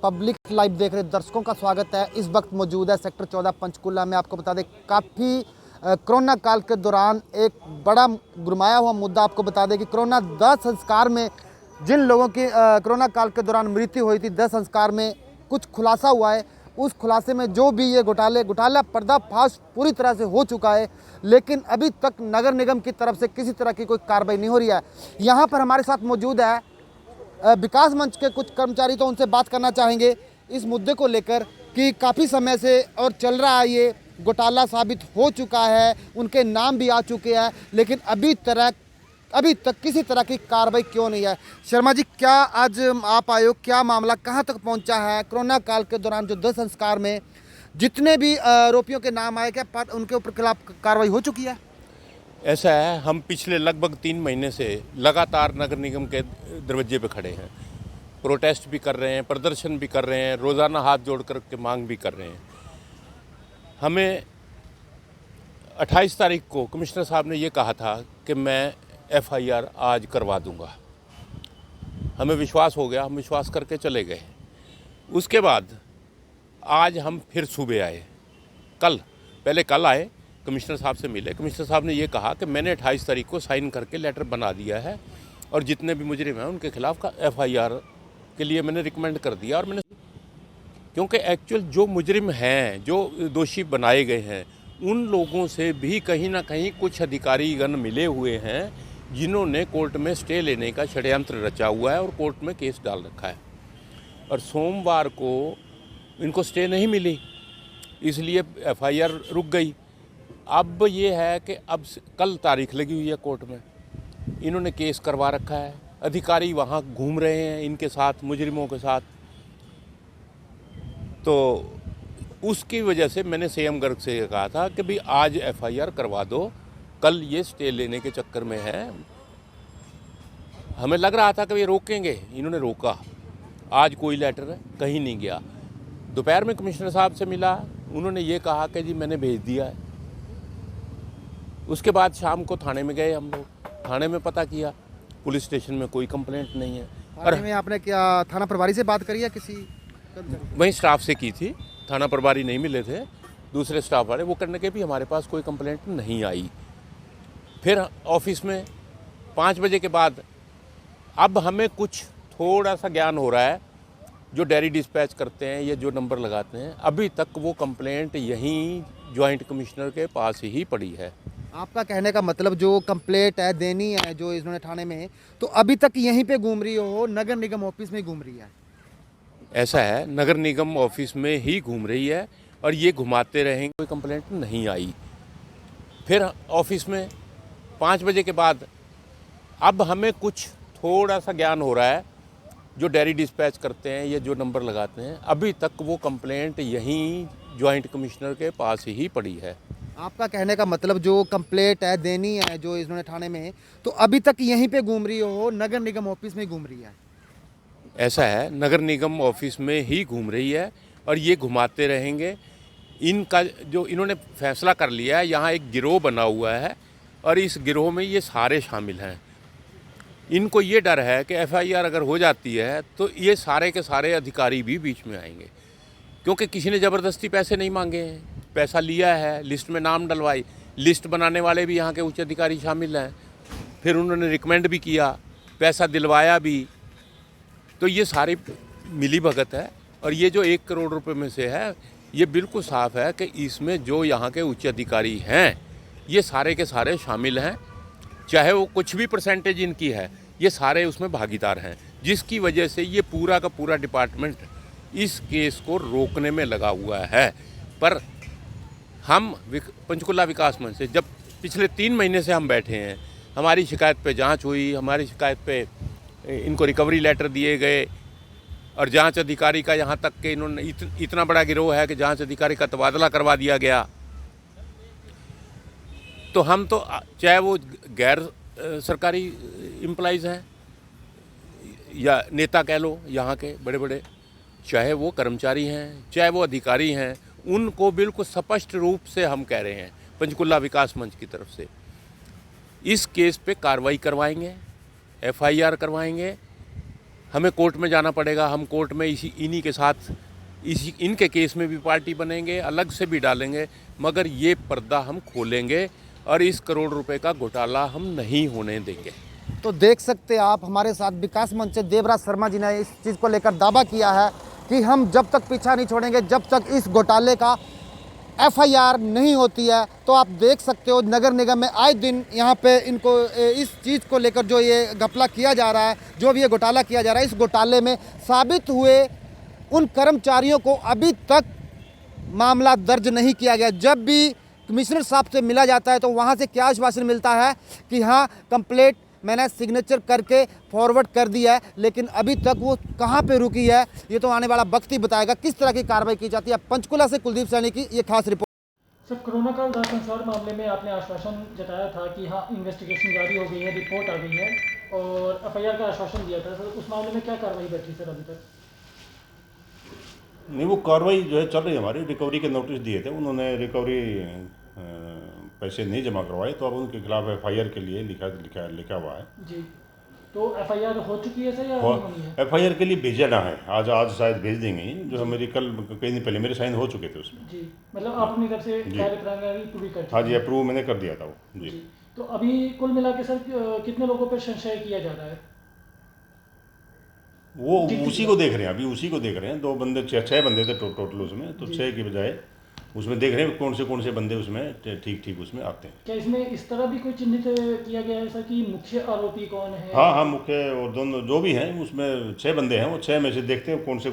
Public live देख रहे दर्शकों का स्वागत है। इस वक्त मौजूद है सेक्टर 14 पंचकुला में। आपको बता दें काफ़ी कोरोना काल के दौरान एक बड़ा गुरमाया हुआ मुद्दा आपको बता दें कि कोरोना दाह संस्कार में जिन लोगों की कोरोना काल के दौरान मृत्यु हुई थी, दाह संस्कार में कुछ खुलासा हुआ है। उस खुलासे में जो भी ये घोटाला पर्दाफाश पूरी तरह से हो चुका है, लेकिन अभी तक नगर निगम की तरफ से किसी तरह की कोई कार्रवाई नहीं हो रही है। यहाँ पर हमारे साथ मौजूद है विकास मंच के कुछ कर्मचारी, तो उनसे बात करना चाहेंगे इस मुद्दे को लेकर कि काफ़ी समय से और चल रहा है, ये घोटाला साबित हो चुका है, उनके नाम भी आ चुके हैं, लेकिन अभी तक किसी तरह की कार्रवाई क्यों नहीं है। शर्मा जी, क्या आज आप आए हो, क्या मामला कहां तक पहुंचा है? कोरोना काल के दौरान जो दाह संस्कार में जितने भी आरोपियों के नाम आए, क्या उनके ऊपर खिलाफ कार्रवाई हो चुकी है? ऐसा है, हम पिछले लगभग 3 महीने से लगातार नगर निगम के दरवाजे पे खड़े हैं। प्रोटेस्ट भी कर रहे हैं, प्रदर्शन भी कर रहे हैं, रोज़ाना हाथ जोड़ कर के मांग भी कर रहे हैं। हमें 28 तारीख को कमिश्नर साहब ने ये कहा था कि मैं FIR आज करवा दूंगा। हमें विश्वास हो गया, हम विश्वास करके चले गए। उसके बाद आज हम फिर सुबह आए, पहले कल आए, कमिश्नर साहब से मिले। कमिश्नर साहब ने ये कहा कि मैंने 28 तारीख को साइन करके लेटर बना दिया है और जितने भी मुजरिम हैं उनके खिलाफ का FIR के लिए मैंने रिकमेंड कर दिया। और मैंने क्योंकि एक्चुअल जो मुजरिम हैं, जो दोषी बनाए गए हैं, उन लोगों से भी कहीं ना कहीं कुछ अधिकारीगण मिले हुए हैं जिन्होंने कोर्ट में स्टे लेने का षड्यंत्र रचा हुआ है और कोर्ट में केस डाल रखा है। और सोमवार को इनको स्टे नहीं मिली, इसलिए FIR रुक गई। अब ये है कि अब कल तारीख लगी हुई है कोर्ट में, इन्होंने केस करवा रखा है, अधिकारी वहाँ घूम रहे हैं इनके साथ, मुजरिमों के साथ। तो उसकी वजह से मैंने CM गर्ग से ये कहा था कि भाई आज FIR करवा दो, कल ये स्टे लेने के चक्कर में है। हमें लग रहा था कि ये रोकेंगे, इन्होंने रोका। आज कोई लेटर कहीं नहीं गया। दोपहर में कमिश्नर साहब से मिला, उन्होंने ये कहा कि जी मैंने भेज दिया है। उसके बाद शाम को थाने में गए हम लोग, थाने में पता किया, पुलिस स्टेशन में कोई कंप्लेंट नहीं है। थाने में आपने क्या थाना प्रभारी से बात करी है? किसी वहीं स्टाफ से की थी, थाना प्रभारी नहीं मिले थे, दूसरे स्टाफ वाले, वो करने के भी हमारे पास कोई कंप्लेंट नहीं आई। फिर ऑफिस में 5 बजे के बाद अब हमें कुछ थोड़ा सा ज्ञान हो रहा है। जो डायरी डिस्पैच करते हैं, ये जो नंबर लगाते हैं, अभी तक वो कंप्लेंट यहीं जॉइंट कमिश्नर के पास ही पड़ी है। आपका कहने का मतलब जो कंप्लेंट है देनी है जो इन्होंने थाने में, तो अभी तक यहीं पे घूम रही हो, नगर निगम ऑफिस में घूम रही है? ऐसा है, नगर निगम ऑफिस में ही घूम रही है और ये घुमाते रहेंगे, कोई कंप्लेंट नहीं आई। फिर ऑफिस में 5 बजे के बाद अब हमें कुछ थोड़ा सा ज्ञान हो रहा है। जो डायरी डिस्पैच करते हैं, ये जो नंबर लगाते हैं, अभी तक वो कंप्लेंट यहीं जॉइंट कमिश्नर के पास ही पड़ी है। आपका कहने का मतलब जो कंप्लेंट है देनी है जो इन्होंने थाने में, तो अभी तक यहीं पे घूम रही हो, नगर निगम ऑफिस में घूम रही है? ऐसा है, नगर निगम ऑफिस में ही घूम रही है और ये घुमाते रहेंगे। इनका जो इन्होंने फैसला कर लिया है, यहाँ एक गिरोह बना हुआ है और इस गिरोह में ये सारे शामिल हैं। इनको ये डर है कि FIR अगर हो जाती है तो ये सारे के सारे अधिकारी भी बीच में आएंगे, क्योंकि किसी ने ज़बरदस्ती पैसे नहीं मांगे हैं, पैसा लिया है, लिस्ट में नाम डलवाई, लिस्ट बनाने वाले भी यहाँ के उच्च अधिकारी शामिल हैं, फिर उन्होंने रिकमेंड भी किया, पैसा दिलवाया भी। तो ये सारी मिली भगत है और ये जो 1 करोड़ रुपए में से है, ये बिल्कुल साफ है कि इसमें जो यहाँ के उच्च अधिकारी हैं, ये सारे के सारे शामिल हैं, चाहे वो कुछ भी परसेंटेज इनकी है, ये सारे उसमें भागीदार हैं, जिसकी वजह से ये पूरा का पूरा डिपार्टमेंट इस केस को रोकने में लगा हुआ है। पर हम पंचकुला विकास मंच से जब पिछले 3 महीने से हम बैठे हैं, हमारी शिकायत पे जांच हुई, हमारी शिकायत पे इनको रिकवरी लेटर दिए गए और जांच अधिकारी का यहाँ तक कि इन्होंने इतना बड़ा गिरोह है कि जांच अधिकारी का तबादला करवा दिया गया। तो हम तो चाहे वो गैर सरकारी एम्प्लॉइज़ हैं या नेता कह लो यहाँ के बड़े बड़े, चाहे वो कर्मचारी हैं, चाहे वो अधिकारी हैं, उनको बिल्कुल स्पष्ट रूप से हम कह रहे हैं पंचकुला विकास मंच की तरफ से, इस केस पे कार्रवाई करवाएंगे, FIR करवाएंगे हमें कोर्ट में जाना पड़ेगा। हम कोर्ट में इन्हीं के साथ इनके केस में भी पार्टी बनेंगे, अलग से भी डालेंगे, मगर ये पर्दा हम खोलेंगे और इस करोड़ रुपए का घोटाला हम नहीं होने देंगे। तो देख सकते हैं आप, हमारे साथ विकास मंच से देवराज शर्मा जी ने इस चीज़ को लेकर दावा किया है कि हम जब तक पीछा नहीं छोड़ेंगे, जब तक इस घोटाले का एफआईआर नहीं होती है। तो आप देख सकते हो नगर निगम में आए दिन यहाँ पे इनको इस चीज़ को लेकर जो ये घपला किया जा रहा है, जो भी ये घोटाला किया जा रहा है, इस घोटाले में साबित हुए उन कर्मचारियों को अभी तक मामला दर्ज नहीं किया गया। जब भी कमिश्नर साहब से मिला जाता है तो वहाँ से क्या आश्वासन मिलता है कि हाँ कंप्लेंट मैंने सिग्नेचर करके फॉरवर्ड कर दिया है, लेकिन अभी तक वो कहाँ पे रुकी है ये तो आने वाला वक्त ही बताएगा। किस तरह की कार्रवाई की जाती है। पंचकुला से कुलदीप सैनी की ये खास रिपोर्ट। सर, कोरोना काल दाह संस्कार मामले में आपने आश्वासन जताया था कि हाँ इन्वेस्टिगेशन जारी हो गई है, रिपोर्ट आ गई है और एफआईआर का आश्वासन दिया था। सर, उस मामले में क्या कार्रवाई बैठी सर अभी तक? नहीं, वो कार्रवाई जो है चल रही है हमारी। रिकवरी के नोटिस दिए थे, उन्होंने रिकवरी पैसे नहीं जमा करवाए, तो अब उनके खिलाफ एफआईआर के लिए लिखा हुआ है जी, तो एफआईआर हो चुकी है सर या नहीं होनी है? एफआईआर के लिए भेजा ना है, आज शायद भेज देंगे। जो मेरी कल कई दिन पहले मेरे साइन हो चुके थे उसमें। जी, मतलब आप अपनी तरफ से कार्यप्रणाली पूरी कर हाँ चुके जी, हैं। अप्रूव मैंने कर दिया था वो जी। जी, तो अभी कुल मिला के सर कितने लोगों पर संशय किया जा रहा है? वो उसी को देख रहे हैं, अभी उसी को देख रहे हैं। 2 बंदे, 6 बंदे थे टोटल उसमें, तो 6 की बजाय उसमें देख रहे हैं कौन से बंदे उसमें ठीक उसमें आते हैं। क्या इसमें इस तरह भी कोई चिन्हित किया गया है सर कि मुख्य आरोपी कौन है? हाँ, मुख्य और दोनों जो भी हैं उसमें 6 बंदे हैं, वो 6 में से देखते हैं कौन से